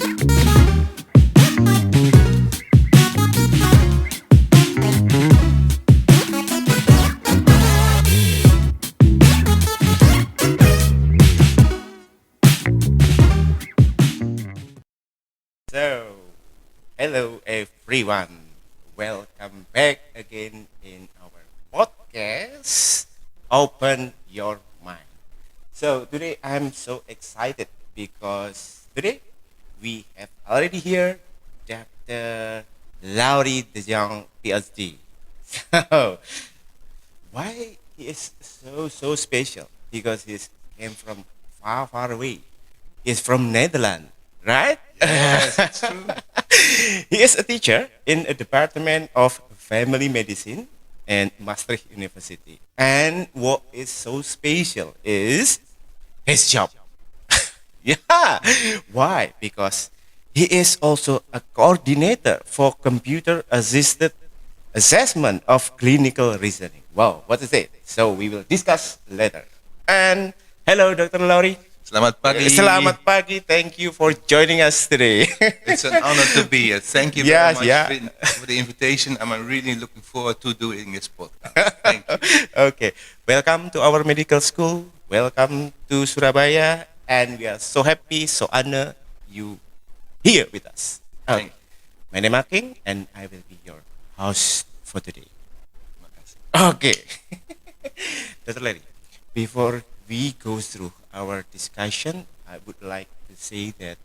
So, hello everyone. Welcome back again in our podcast. Open your mind. So, today I'm so excited because today we have already here Dr. Laury de Jonge, Ph.D. So, why he is so special? Because he came from far away. He's from Netherlands, right? Yes, it's true. He is a teacher in a department of family medicine and Maastricht University. And what is so special is his job. Yeah. Why? Because he is also a coordinator for computer assisted assessment of clinical reasoning. Wow, what is it? So we will discuss later. And hello, Dr. Laury. Selamat pagi. Selamat pagi. Thank you for joining us today. It's an honor to be here. Thank you Yes, very yeah. much for the invitation. I'm really looking forward to doing this podcast. Thank you. Okay. Welcome to our medical school. Welcome to Surabaya. And we are so happy, so honored you here with us. Thank you. My name is Aking, and I will be your host for today. Makasih. Okay. Dr. Larry, before we go through our discussion, I would like to say that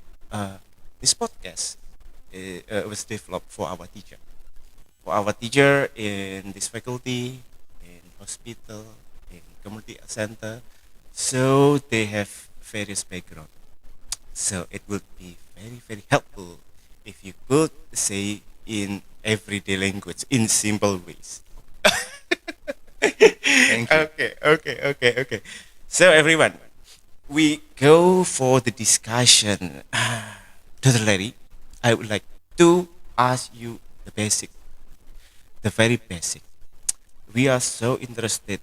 this podcast was developed for our teacher. For our teacher in this faculty, in hospital, in community center. So they have various background. So it would be very helpful if you could say in everyday language, in simple ways. Thank you. Okay. So everyone, we go for the discussion. Dr. Larry, I would like to ask you the very basic. We are so interested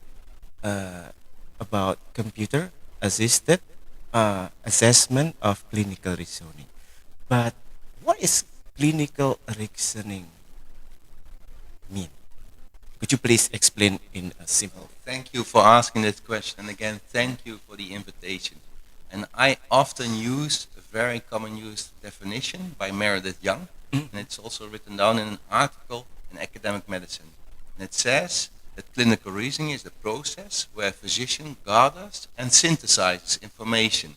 about computer assisted assessment of clinical reasoning. But what is clinical reasoning mean? Could you please explain in a simple? Thank you for asking this question. And again, thank you for the invitation. And I often use a very common used definition by Laury de Jonge. And it's also written down in an article in academic medicine. And it says that clinical reasoning is the process where a physician gathers and synthesizes information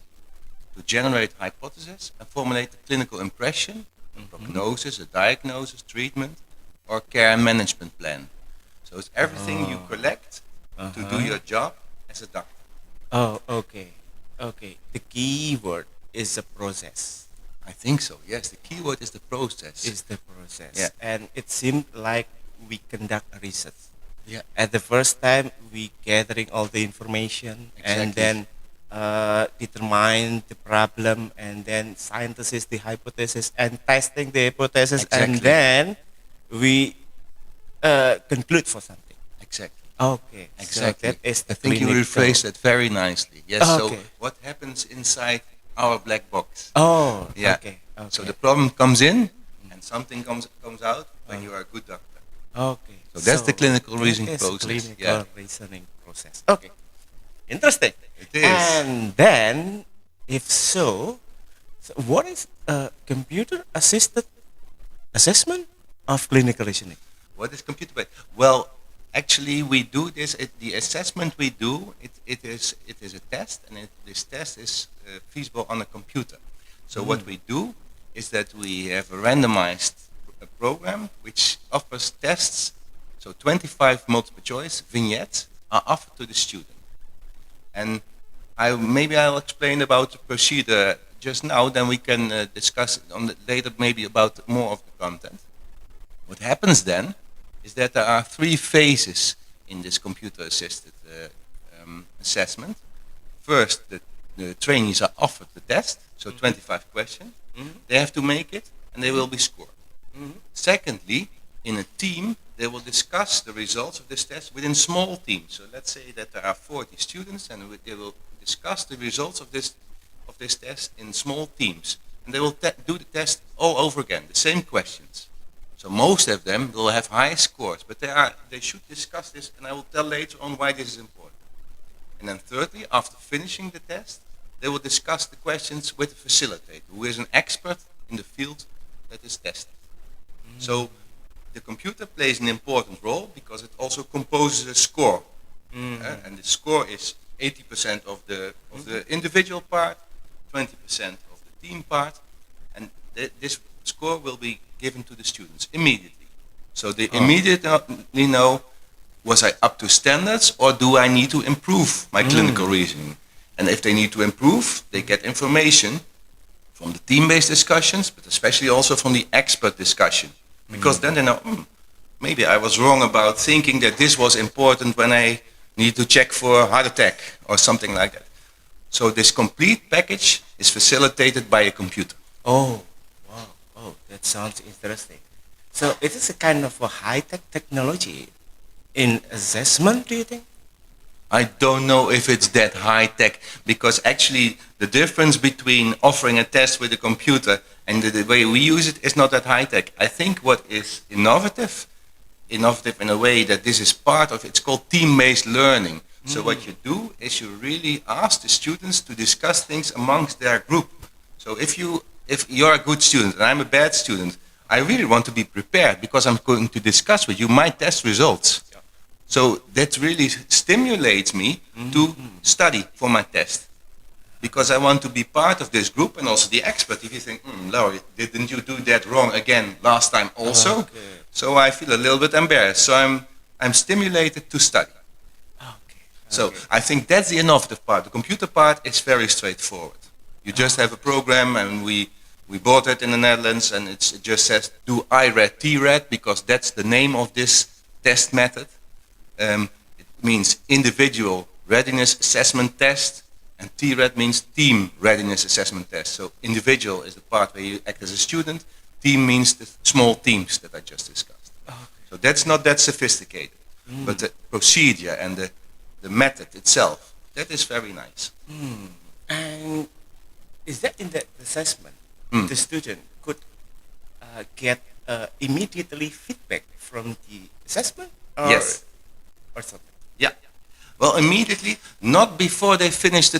to generate hypotheses and formulate a clinical impression, prognosis, a diagnosis, treatment, or care and management plan. So it's everything you collect to do your job as a doctor. Oh, okay. The key word is the process. I think so, yes. The key word is the process. Is the process. Yeah. And it seemed like we conduct a research. Yeah. At the first time, we gathering all the information and Exactly. then determine the problem and then synthesis the hypothesis and testing the hypothesis and Exactly. then we conclude for something. Exactly. Okay. Exactly. So that is the I think you clinical- rephrased that very nicely. Yes. Okay. So what happens inside our black box? Oh, Yeah. okay. So the problem comes in and something comes out when you are a good doctor. Okay. So that's the clinical that reasoning is process, Clinical yeah. reasoning process. Okay. Interesting. It is. And then, if so what is a computer assisted assessment of clinical reasoning? What is computer based? Well, actually, we do this. The assessment we do, it is a test, and this test is feasible on a computer. So what we do is that we have a randomized program which offers tests. So 25 multiple choice vignettes are offered to the student, and I'll explain about the procedure just now. Then we can discuss later maybe about more of the content. What happens then is that there are 3 phases in this computer-assisted assessment. First, the trainees are offered the test, so 25 questions. They have to make it, and they will be scored. Secondly, in a team, they will discuss the results of this test within small teams. So let's say that there are 40 students, and they will discuss the results of this test in small teams. and they will do the test all over again, the same questions. So most of them will have high scores, but they should discuss this, and I will tell later on why this is important. And then thirdly, after finishing the test, they will discuss the questions with the facilitator, who is an expert in the field that is tested. So the computer plays an important role because it also composes a score. And the score is 80% of the individual part, 20% of the team part, and this score will be given to the students immediately. So they immediately know, was I up to standards or do I need to improve my clinical reasoning? And if they need to improve, they get information from the team-based discussions, but especially also from the expert discussion. Because then they know, maybe I was wrong about thinking that this was important when I need to check for a heart attack or something like that. So this complete package is facilitated by a computer. Oh, wow. Oh, that sounds interesting. So it is a kind of a high-tech technology in assessment, do you think? I don't know if it's that high-tech, because actually the difference between offering a test with a computer and the way we use it is not that high-tech. I think what is innovative in a way that this is part of, it's called team-based learning. So what you do is you really ask the students to discuss things amongst their group. So if you're a good student and I'm a bad student, I really want to be prepared because I'm going to discuss with you my test results. So that really stimulates me to study for my test, because I want to be part of this group and also the expert. If you think, Laury, didn't you do that wrong again last time also? Okay. So I feel a little bit embarrassed. So I'm stimulated to study. Okay. So I think that's the innovative part. The computer part is very straightforward. You just have a program, and we bought it in the Netherlands, and it just says do IRED, TRED, because that's the name of this test method. It means individual readiness assessment test, and TRED means team readiness assessment test. So individual is the part where you act as a student, team means the small teams that I just discussed. Okay. So that's not that sophisticated, but the procedure and the method itself, that is very nice. And is that in that assessment, the student could get immediately feedback from the assessment? Or Yes. Or something? Yeah. Well, immediately, not before they finish the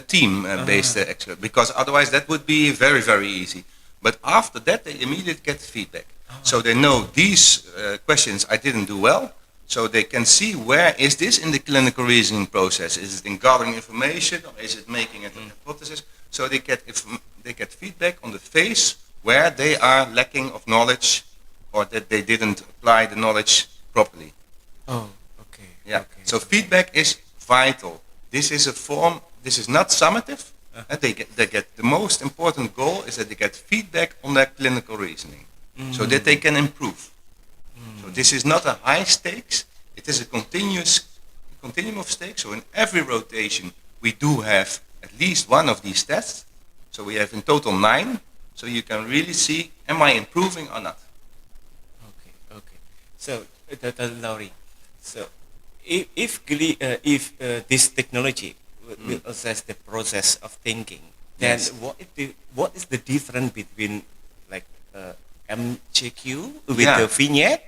team-based exercise, because otherwise that would be very, very easy. But after that, they immediately get feedback. So they know these questions I didn't do well, so they can see where is this in the clinical reasoning process. Is it in gathering information, or is it making it a hypothesis? So they get feedback on the phase where they are lacking of knowledge, or that they didn't apply the knowledge properly. Oh, okay. Yeah. Okay. So feedback is vital. This is a form. This is not summative. They get the most important goal is that they get feedback on their clinical reasoning, so that they can improve. So this is not a high stakes. It is a continuum of stakes. So in every rotation we do have at least one of these tests. So we have in total 9. So you can really see, am I improving or not? Okay. So, Dr. Laury, so if this technology will assess the process of thinking, then Yes. what is the difference between like MCQ with Yeah. the vignette?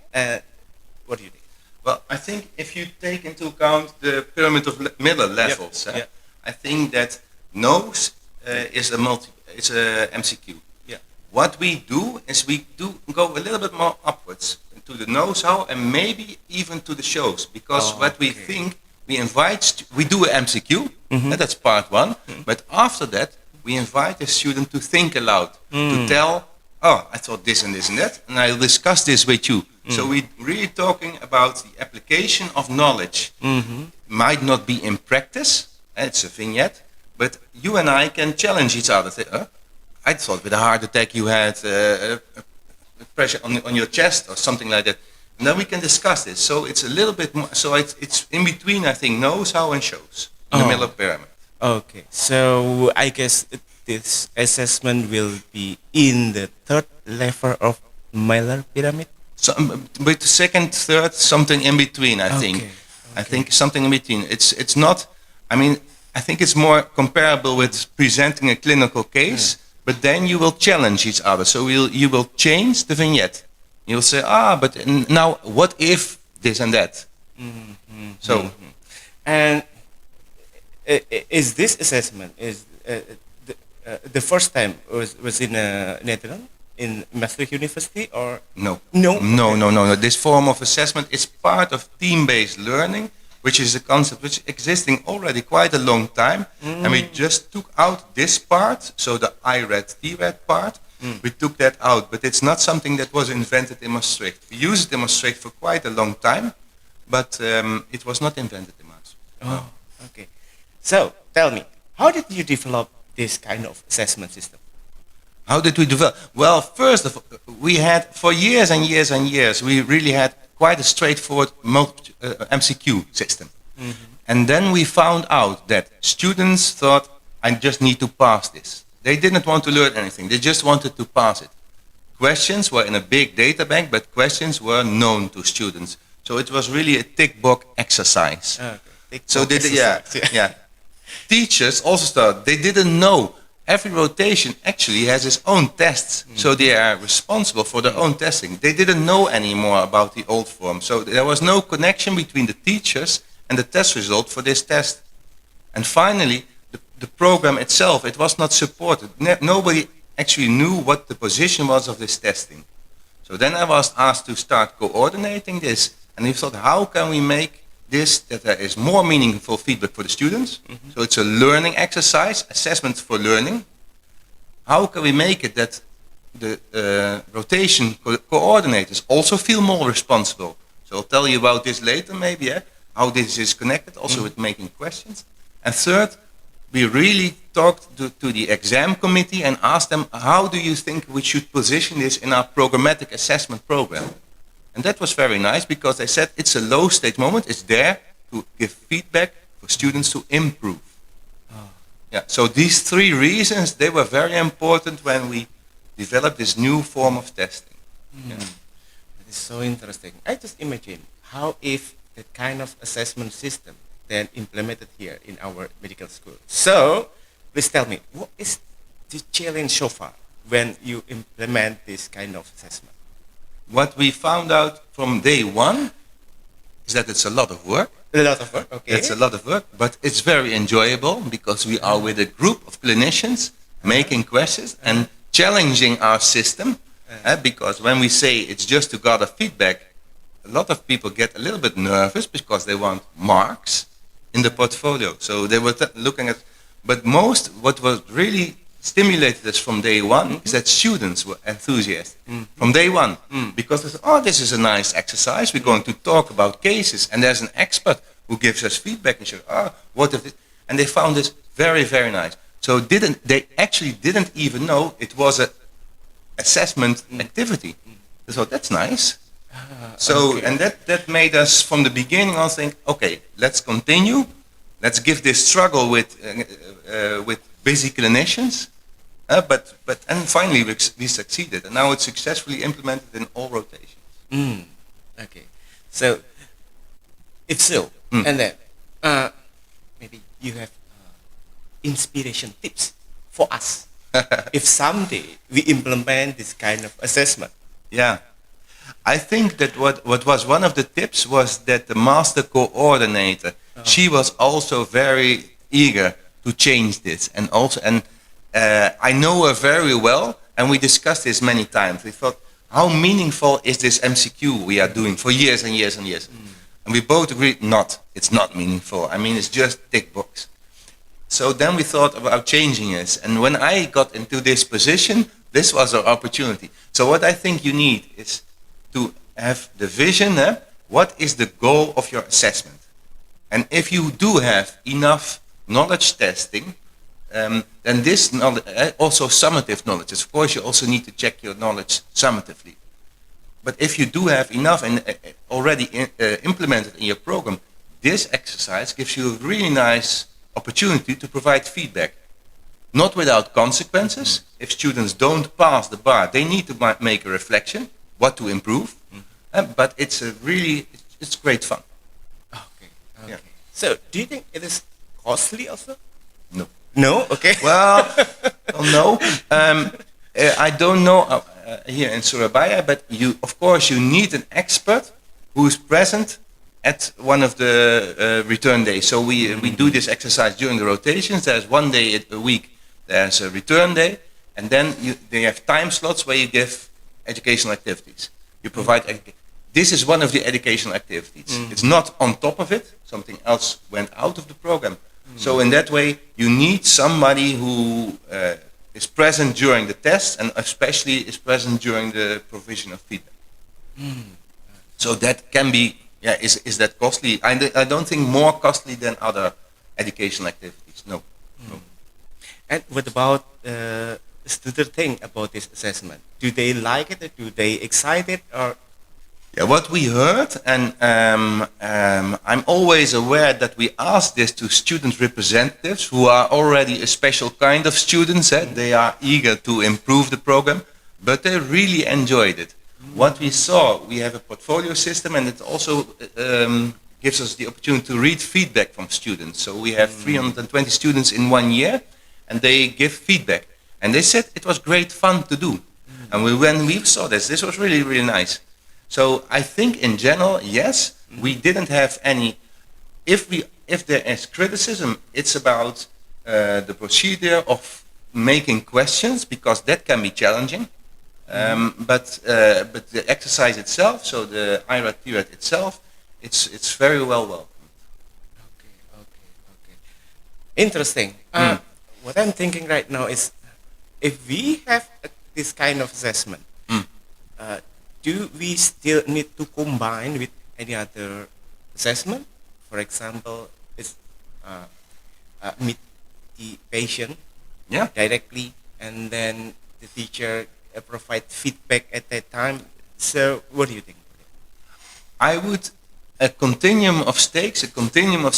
What do you think? Well, I think if you take into account the pyramid of Miller levels, Yep. I think that nose is a MCQ. Yeah. What we do is we do go a little bit more upwards to the know-how and maybe even to the shows, because what we think, we do a MCQ, and that's part 1, but after that we invite the student to think aloud, to tell, I thought this and this and that, and I'll discuss this with you. So we're really talking about the application of knowledge. Might not be in practice, it's a vignette, but you and I can challenge each other. I thought with a heart attack you had pressure on your chest or something like that. And then we can discuss this. So it's a little bit more, so it's in between, I think, knows how and shows in the Miller pyramid. Okay, so I guess this assessment will be in the 3rd level of Miller pyramid? So, with the 2nd, 3rd, something in between, I think. Okay. I think something in between. It's not, I mean, I think it's more comparable with presenting a clinical case but then you will challenge each other. So you will change the vignette. You'll say, but now what if this and that? So, And is this assessment is the first time was in Netherlands in Maastricht University or no. no? No. This form of assessment is part of team-based learning, which is a concept which is existing already quite a long time. And we just took out this part, so the I read, T read part. We took that out, but it's not something that was invented in Maastricht. We used it in Maastricht for quite a long time, but it was not invented in Maastricht. Oh, okay. So tell me, how did you develop this kind of assessment system? How did we develop? Well, first of all, we had, for years and years and years, we really had quite a straightforward MCQ system. And then we found out that students thought, I just need to pass this. They didn't want to learn anything. They just wanted to pass it. Questions were in a big data bank, but questions were known to students. So it was really a tick box exercise. Okay. So yeah. Teachers also started, they didn't know. Every rotation actually has its own tests. So they are responsible for their own testing. They didn't know anymore about the old form. So there was no connection between the teachers and the test result for this test. And finally, the program itself, it was not supported. Nobody actually knew what the position was of this testing. So then I was asked to start coordinating this. And we thought, how can we make this that there is more meaningful feedback for the students? So it's a learning exercise, assessment for learning. How can we make it that the rotation coordinators also feel more responsible? So I'll tell you about this later maybe, how this is connected also with making questions. And third, we really talked to the exam committee and asked them, how do you think we should position this in our programmatic assessment program? And that was very nice because they said it's a low stage moment. It's there to give feedback for students to improve. Yeah. So these three reasons, they were very important when we developed this new form of testing. Yeah. That is so interesting. I just imagine how if the kind of assessment system then implemented here in our medical school. So please tell me, what is the challenge so far when you implement this kind of assessment? What we found out from day one is that it's a lot of work. A lot of work, okay. It's a lot of work, but it's very enjoyable because we are with a group of clinicians making questions and challenging our system. Because when we say it's just to gather feedback, a lot of people get a little bit nervous because they want marks in the portfolio. So they were looking at, but what was really stimulated us from day one is that students were enthusiastic from day one because they said, this is a nice exercise. We're going to talk about cases and there's an expert who gives us feedback and says, what if this? And they found this very, very nice. So they actually didn't even know it was an assessment activity. They thought, that's nice. And that made us from the beginning on think, okay, let's continue. Let's give this struggle with busy clinicians. And finally we succeeded, and now it's successfully implemented in all rotations. Okay, so if so, and then maybe you have inspiration tips for us if someday we implement this kind of assessment. Yeah, I think that what was one of the tips was that the master coordinator, she was also very eager to change this, and I know her very well, and we discussed this many times. We thought, how meaningful is this MCQ we are doing for years and years and years? And we both agreed, it's not meaningful. I mean, it's just tick box. So then we thought about changing this. And when I got into this position, this was our opportunity. So what I think you need is to have the vision, what is the goal of your assessment? And if you do have enough knowledge testing, then this knowledge, also summative knowledge, of course you also need to check your knowledge summatively. But if you do have enough and already implemented in your program, this exercise gives you a really nice opportunity to provide feedback. Not without consequences. If students don't pass the bar, they need to make a reflection, what to improve. But it's great fun. Okay. Yeah. So do you think it is costly also? No. No? Okay. Well, no. I don't know here in Surabaya, but of course, you need an expert who is present at one of the return days. So we do this exercise during the rotations. There's one day a week. There's a return day, and then they have time slots where you give educational activities. You provide. This is one of the educational activities. It's not on top of it. Something else went out of the program. So in that way, you need somebody who is present during the test, and especially is present during the provision of feedback. So that can be, is that costly? I don't think more costly than other educational activities. No. No. And what about students think about this assessment? Do they like it? Or do they excited? Or Yeah, what we heard, and I'm always aware that we ask this to student representatives who are already a special kind of students. They are eager to improve the program, but they really enjoyed it. What we saw, we have a portfolio system, and it also gives us the opportunity to read feedback from students. So we have 320 students in 1 year, and they give feedback. And they said it was great fun to do. And when we saw this was really, really nice. So I think in general, yes, we didn't have any. If there is criticism, it's about the procedure of making questions, because that can be challenging. But the exercise itself, so the IRAD itself, it's very well welcomed. Okay. Interesting. What I'm thinking right now is, if we have this kind of assessment, do we still need to combine with any other assessment? For example, it's meet the patient directly, and then the teacher provide feedback at that time. So what do you think? I would, a continuum of stakes, a continuum of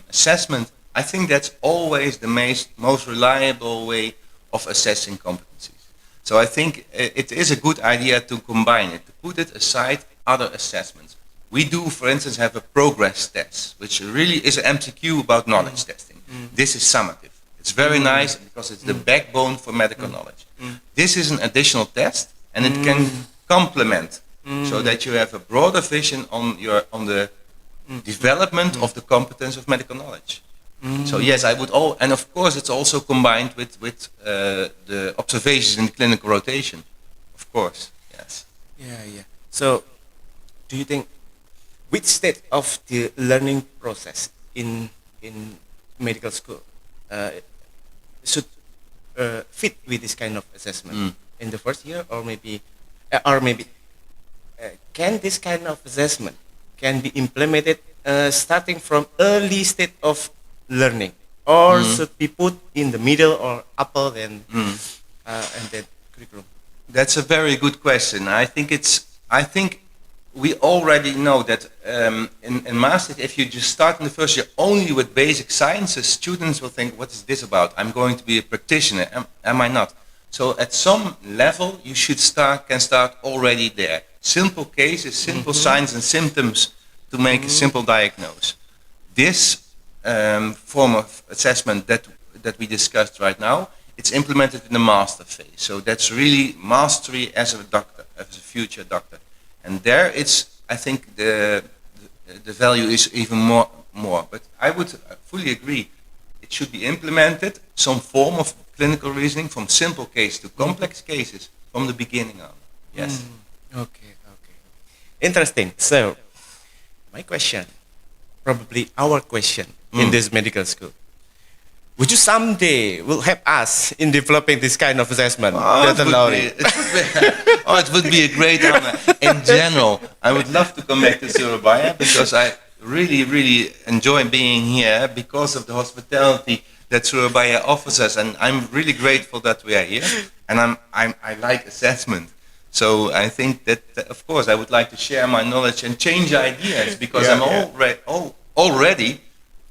assessment, I think that's always the most reliable way of assessing competencies. So I think it is a good idea to combine it, to put it aside other assessments. We do, for instance, have a progress test, which really is an MCQ about knowledge testing. This is summative. It's very nice because it's the backbone for medical knowledge. This is an additional test, and it can complement, so that you have a broader vision on the development of the competence of medical knowledge. So yes, I would and of course it's also combined with the observations in the clinical rotation, of course. Yes. Yeah. So, do you think which state of the learning process in medical school should fit with this kind of assessment in the first year, or maybe can this kind of assessment can be implemented starting from early state of learning, or should be put in the middle or upper and then curriculum? That's a very good question. I think we already know that in Maastricht, if you just start in the first year only with basic sciences, students will think, what is this about? I'm going to be a practitioner. Am I not? So at some level, you can start already there. Simple cases, simple signs and symptoms to make a simple diagnosis. This form of assessment that we discussed right now, it's implemented in the master phase. So that's really mastery as a doctor, as a future doctor. And there I think the value is even more. But I would fully agree, it should be implemented, some form of clinical reasoning, from simple cases to complex cases, from the beginning on. Yes. Okay. Interesting. So, my question, probably our question in this medical school, would you someday will help us in developing this kind of assessment? It would be a great honor. In general, I would love to come back to Surabaya, because I really, really enjoy being here because of the hospitality that Surabaya offers us, and I'm really grateful that we are here. And I like assessment. So I think that, of course, I would like to share my knowledge and change ideas, because I'm already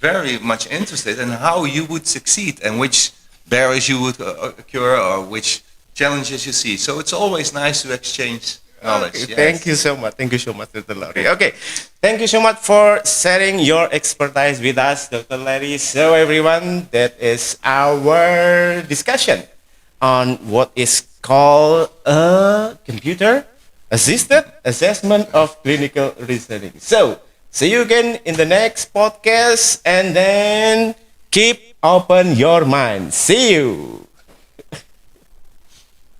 very much interested in how you would succeed and which barriers you would occur or which challenges you see. So it's always nice to exchange knowledge. Okay, Yes. thank you so much. Thank you so much, Dr. Laury. Okay, thank you so much for sharing your expertise with us, Dr. Laury. So, everyone, that is our discussion on what is called a computer assisted assessment of clinical reasoning. So, see you again in the next podcast, and then keep open your mind. See you.